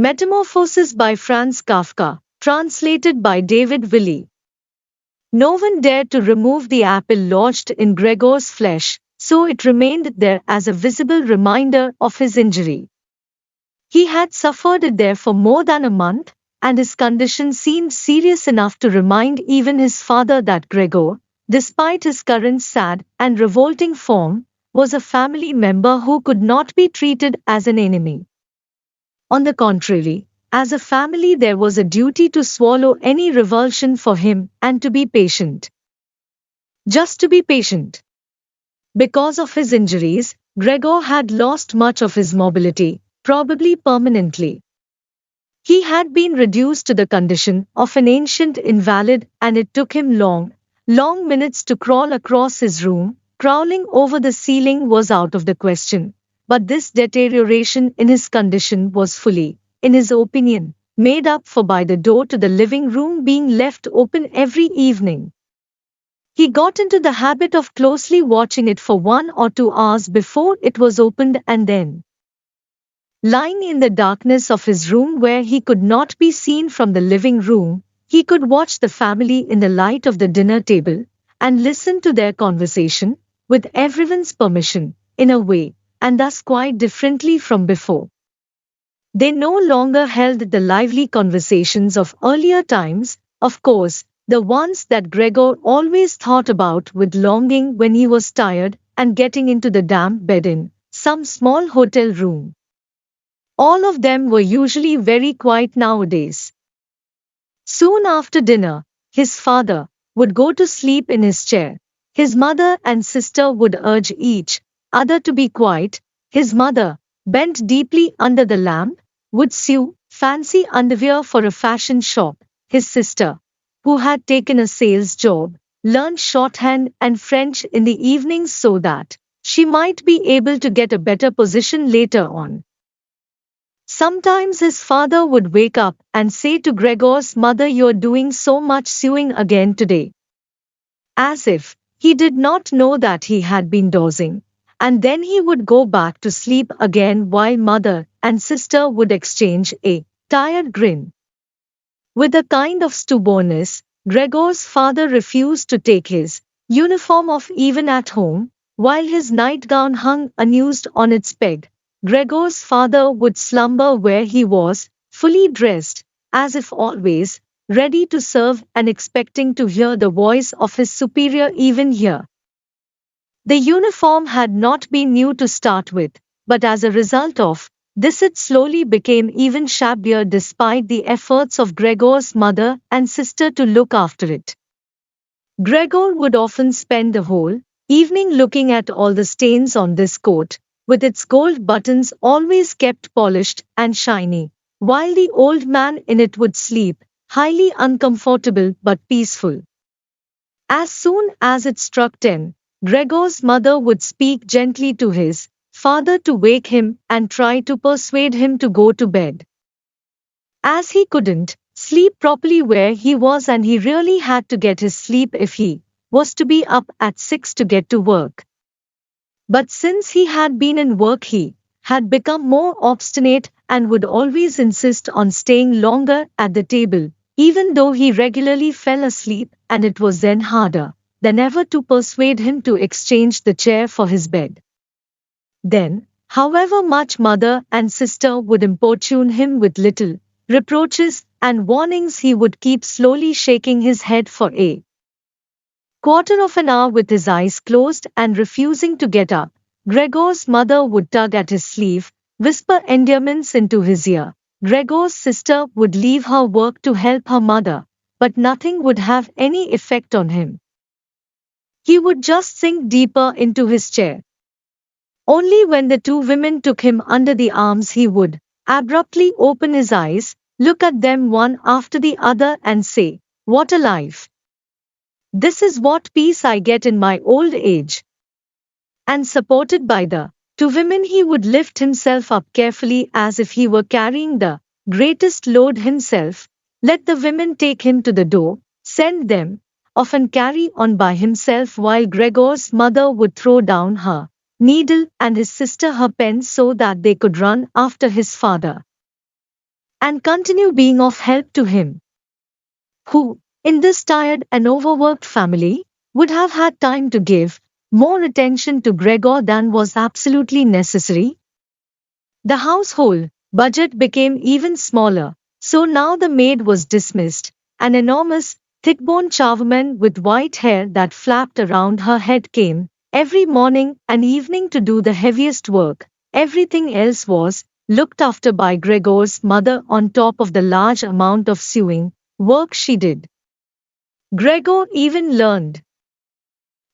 Metamorphosis by Franz Kafka, translated by Wyllie. No one dared to remove the apple lodged in Gregor's flesh, so it remained there as a visible reminder of his injury. He had suffered it there for more than a month, and his condition seemed serious enough to remind even his father that Gregor, despite his current sad and revolting form, was a family member who could not be treated as an enemy. On the contrary, as a family there was a duty to swallow any revulsion for him and to be patient. Just to be patient. Because of his injuries, Gregor had lost much of his mobility, probably permanently. He had been reduced to the condition of an ancient invalid, and it took him long minutes to crawl across his room. Crawling over the ceiling was out of the question. But this deterioration in his condition was fully, in his opinion, made up for by the door to the living room being left open every evening. He got into the habit of closely watching it for 1 or 2 hours before it was opened, and then, lying in the darkness of his room where he could not be seen from the living room, he could watch the family in the light of the dinner table and listen to their conversation, with everyone's permission, in a way, and thus quite differently from before. They no longer held the lively conversations of earlier times, of course, the ones that Gregor always thought about with longing when he was tired and getting into the damp bed in some small hotel room. All of them were usually very quiet nowadays. Soon after dinner, his father would go to sleep in his chair. His mother and sister would urge each other to be quiet. His mother, bent deeply under the lamp, would sew fancy underwear for a fashion shop. His sister, who had taken a sales job, learned shorthand and French in the evenings so that she might be able to get a better position later on. Sometimes his father would wake up and say to Gregor's mother, "You're doing so much sewing again today." As if he did not know that he had been dozing. And then he would go back to sleep again while mother and sister would exchange a tired grin. With a kind of stubbornness, Gregor's father refused to take his uniform off even at home. While his nightgown hung unused on its peg, Gregor's father would slumber where he was, fully dressed, as if always ready to serve and expecting to hear the voice of his superior even here. The uniform had not been new to start with, but as a result of this it slowly became even shabbier despite the efforts of Gregor's mother and sister to look after it. Gregor would often spend the whole evening looking at all the stains on this coat, with its gold buttons always kept polished and shiny, while the old man in it would sleep, highly uncomfortable but peaceful. As soon as it struck 10, Gregor's mother would speak gently to his father to wake him and try to persuade him to go to bed. As he couldn't sleep properly where he was, and he really had to get his sleep if he was to be up at 6 to get to work. But since he had been in work, he had become more obstinate and would always insist on staying longer at the table, even though he regularly fell asleep, and it was then harder than ever to persuade him to exchange the chair for his bed. Then, however much mother and sister would importune him with little reproaches and warnings, he would keep slowly shaking his head for a quarter of an hour with his eyes closed and refusing to get up. Gregor's mother would tug at his sleeve, whisper endearments into his ear. Gregor's sister would leave her work to help her mother, but nothing would have any effect on him. He would just sink deeper into his chair. Only when the two women took him under the arms he would abruptly open his eyes, look at them one after the other and say, "What a life! This is what peace I get in my old age." And supported by the two women he would lift himself up carefully as if he were carrying the greatest load himself, let the women take him to the door, send them off and carry on by himself, while Gregor's mother would throw down her needle and his sister her pen so that they could run after his father. and continue being of help to him, who, in this tired and overworked family, would have had time to give more attention to Gregor than was absolutely necessary. The household budget became even smaller, so now the maid was dismissed. An enormous, thick-boned charwoman with white hair that flapped around her head came every morning and evening to do the heaviest work. Everything else was looked after by Gregor's mother on top of the large amount of sewing work she did. Gregor even learned,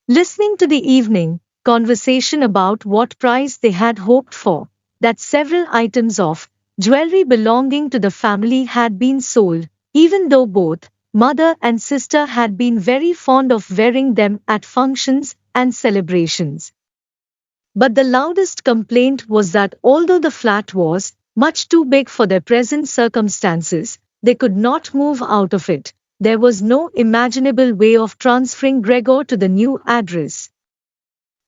listening to the evening conversation about what price they had hoped for, that several items of jewelry belonging to the family had been sold, even though both mother and sister had been very fond of wearing them at functions and celebrations. But the loudest complaint was that although the flat was much too big for their present circumstances, they could not move out of it. There was no imaginable way of transferring Gregor to the new address.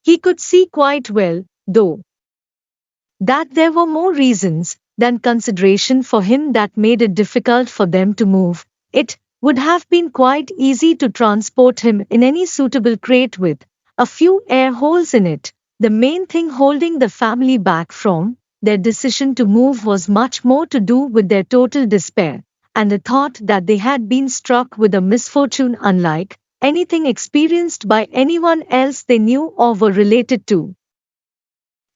He could see quite well, though, that there were more reasons than consideration for him that made it difficult for them to move. It would have been quite easy to transport him in any suitable crate with a few air holes in it. The main thing holding the family back from their decision to move was much more to do with their total despair, and the thought that they had been struck with a misfortune unlike anything experienced by anyone else they knew or were related to.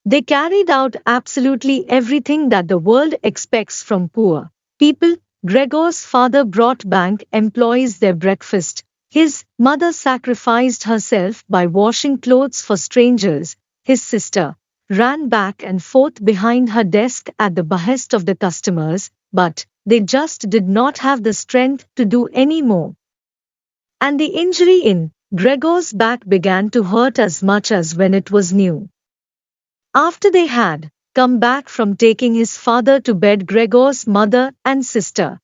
They carried out absolutely everything that the world expects from poor people. Gregor's father brought bank employees their breakfast. His mother sacrificed herself by washing clothes for strangers. His sister ran back and forth behind her desk at the behest of the customers, but they just did not have the strength to do any more. And the injury in Gregor's back began to hurt as much as when it was new. After they had come back from taking his father to bed, Gregor's mother and sister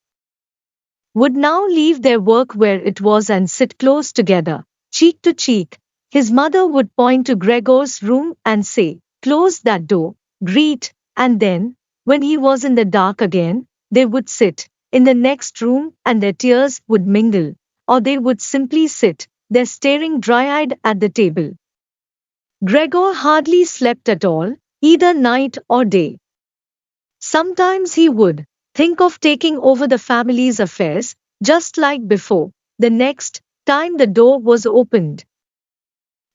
would now leave their work where it was and sit close together, cheek to cheek. His mother would point to Gregor's room and say, "Close that door, greet," and then, when he was in the dark again, they would sit in the next room and their tears would mingle, or they would simply sit there staring dry-eyed at the table. Gregor hardly slept at all, either night or day. Sometimes he would think of taking over the family's affairs, just like before. The next time the door was opened,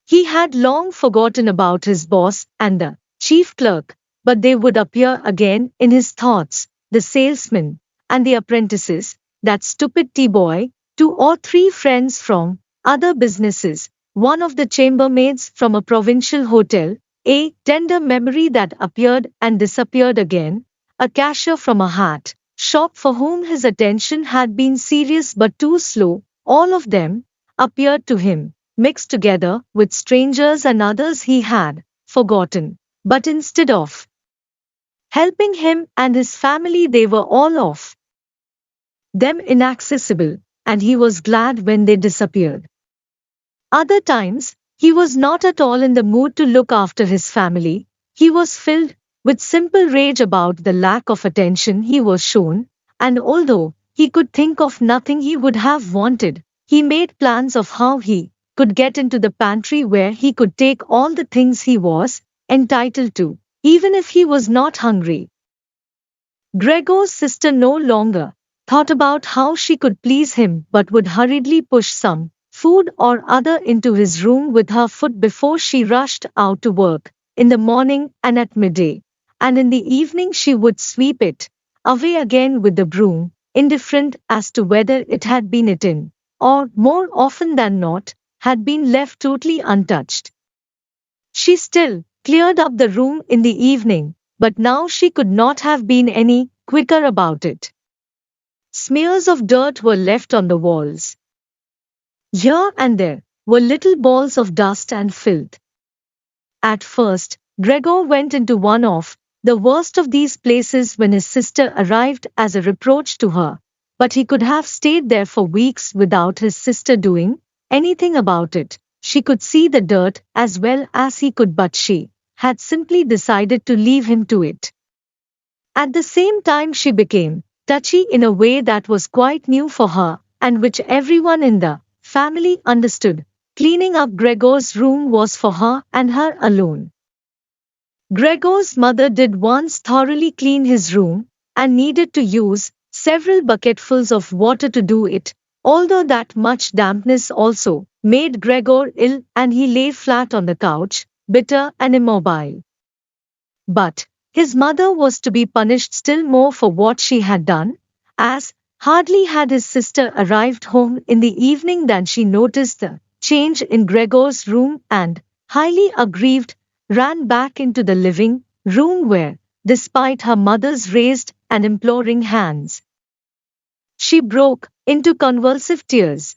he had long forgotten about his boss and the chief clerk, but they would appear again in his thoughts, the salesman and the apprentices, that stupid tea boy, 2 or 3 friends from other businesses, one of the chambermaids from a provincial hotel, a tender memory that appeared and disappeared again, a cashier from a hat shop for whom his attention had been serious but too slow. All of them appeared to him, mixed together with strangers and others he had forgotten. But instead of helping him and his family, they were all of them inaccessible, and he was glad when they disappeared. Other times, he was not at all in the mood to look after his family. He was filled with simple rage about the lack of attention he was shown, and although he could think of nothing he would have wanted, he made plans of how he could get into the pantry where he could take all the things he was entitled to, even if he was not hungry. Gregor's sister no longer thought about how she could please him but would hurriedly push some food or other into his room with her foot before she rushed out to work, in the morning and at midday, and in the evening she would sweep it away again with the broom, indifferent as to whether it had been eaten, or, more often than not, had been left totally untouched. She still cleared up the room in the evening, but now she could not have been any quicker about it. Smears of dirt were left on the walls. Here and there were little balls of dust and filth. At first, Gregor went into one of the worst of these places when his sister arrived as a reproach to her, but he could have stayed there for weeks without his sister doing anything about it. She could see the dirt as well as he could, but she had simply decided to leave him to it. At the same time, she became touchy in a way that was quite new for her, and which everyone in the family understood. Cleaning up Gregor's room was for her and her alone. Gregor's mother did once thoroughly clean his room, and needed to use several bucketfuls of water to do it, although that much dampness also made Gregor ill and he lay flat on the couch, bitter and immobile. But his mother was to be punished still more for what she had done, as hardly had his sister arrived home in the evening than she noticed the change in Gregor's room and, highly aggrieved, ran back into the living room where, despite her mother's raised and imploring hands, she broke into convulsive tears.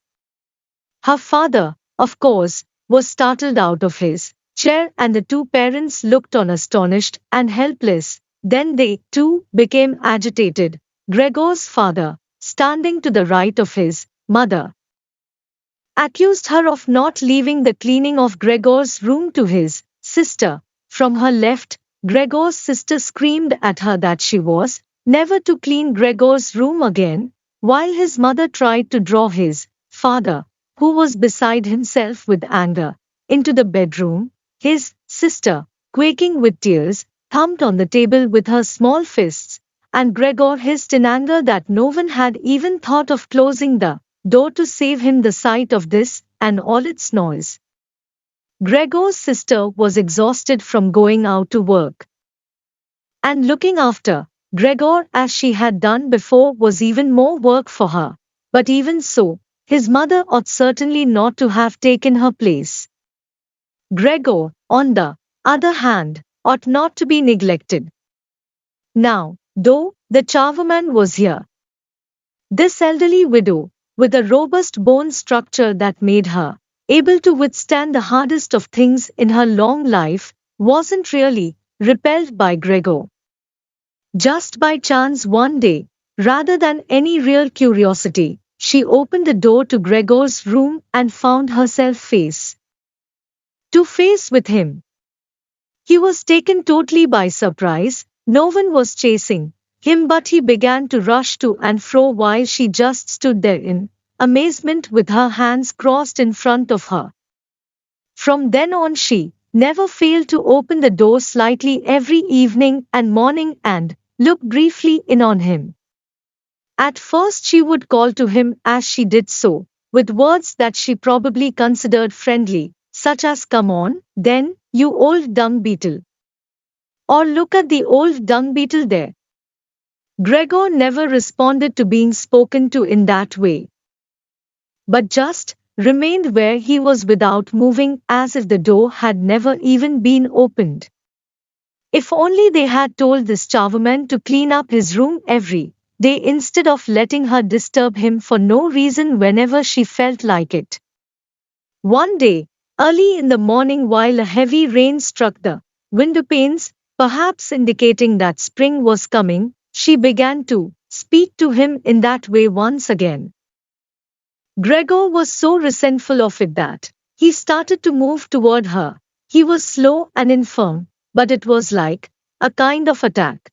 Her father, of course, was startled out of his chair and the two parents looked on astonished and helpless. Then they, too, became agitated. Gregor's father, standing to the right of his mother, accused her of not leaving the cleaning of Gregor's room to his sister. From her left, Gregor's sister screamed at her that she was never to clean Gregor's room again, while his mother tried to draw his father, who was beside himself with anger, into the bedroom. His sister, quaking with tears, thumped on the table with her small fists, and Gregor hissed in anger that no one had even thought of closing the door to save him the sight of this and all its noise. Gregor's sister was exhausted from going out to work and looking after Gregor as she had done before was even more work for her, but even so, his mother ought certainly not to have taken her place. Gregor, on the other hand, ought not to be neglected. Now, though, the charwoman was here. This elderly widow, with a robust bone structure that made her able to withstand the hardest of things in her long life, wasn't really repelled by Gregor. Just by chance one day, rather than any real curiosity, she opened the door to Gregor's room and found herself face to face with him. He was taken totally by surprise. No one was chasing him, but he began to rush to and fro while she just stood there in amazement with her hands crossed in front of her. From then on she never failed to open the door slightly every evening and morning and look briefly in on him. At first she would call to him as she did so, with words that she probably considered friendly, such as "Come on, then, you old dung beetle," or "Look at the old dung beetle there." Gregor never responded to being spoken to in that way, but just remained where he was without moving as if the door had never even been opened. If only they had told this charwoman to clean up his room every day instead of letting her disturb him for no reason whenever she felt like it. One day, early in the morning while a heavy rain struck the window panes, perhaps indicating that spring was coming, she began to speak to him in that way once again. Gregor was so resentful of it that he started to move toward her. He was slow and infirm, but it was like a kind of attack.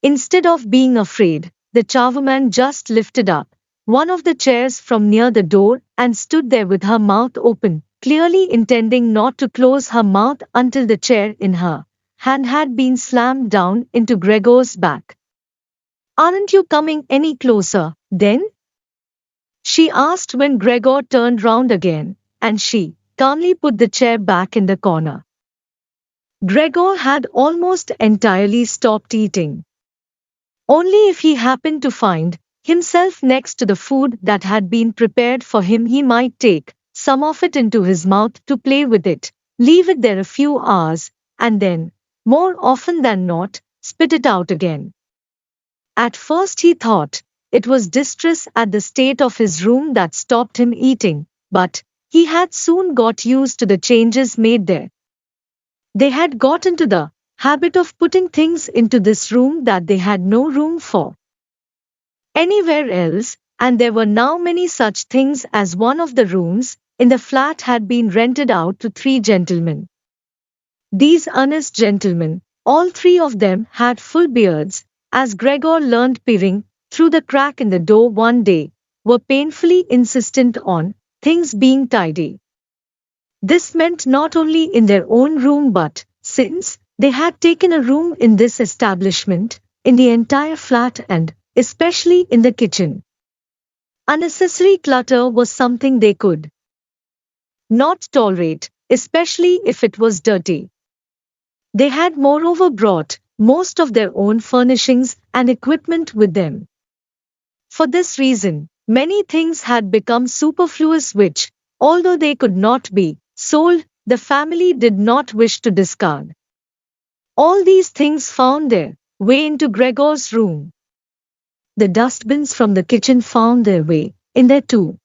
Instead of being afraid, the charwoman just lifted up one of the chairs from near the door and stood there with her mouth open, clearly intending not to close her mouth until the chair in her hand had been slammed down into Gregor's back. "Aren't you coming any closer, then?" she asked when Gregor turned round again, and she calmly put the chair back in the corner. Gregor had almost entirely stopped eating. Only if he happened to find himself next to the food that had been prepared for him he might take some of it into his mouth to play with it, leave it there a few hours, and then, more often than not, spit it out again. At first he thought it was distress at the state of his room that stopped him eating, but he had soon got used to the changes made there. They had got into the habit of putting things into this room that they had no room for anywhere else, and there were now many such things as one of the rooms in the flat had been rented out to 3 gentlemen. These honest gentlemen, all 3 of them had full beards, as Gregor learned peering through the crack in the door one day, were painfully insistent on things being tidy. This meant not only in their own room but, since they had taken a room in this establishment, in the entire flat and, especially in the kitchen. Unnecessary clutter was something they could not tolerate, especially if it was dirty. They had moreover brought most of their own furnishings and equipment with them. For this reason, many things had become superfluous which, although they could not be sold, the family did not wish to discard. All these things found their way into Gregor's room. The dustbins from the kitchen found their way in there too.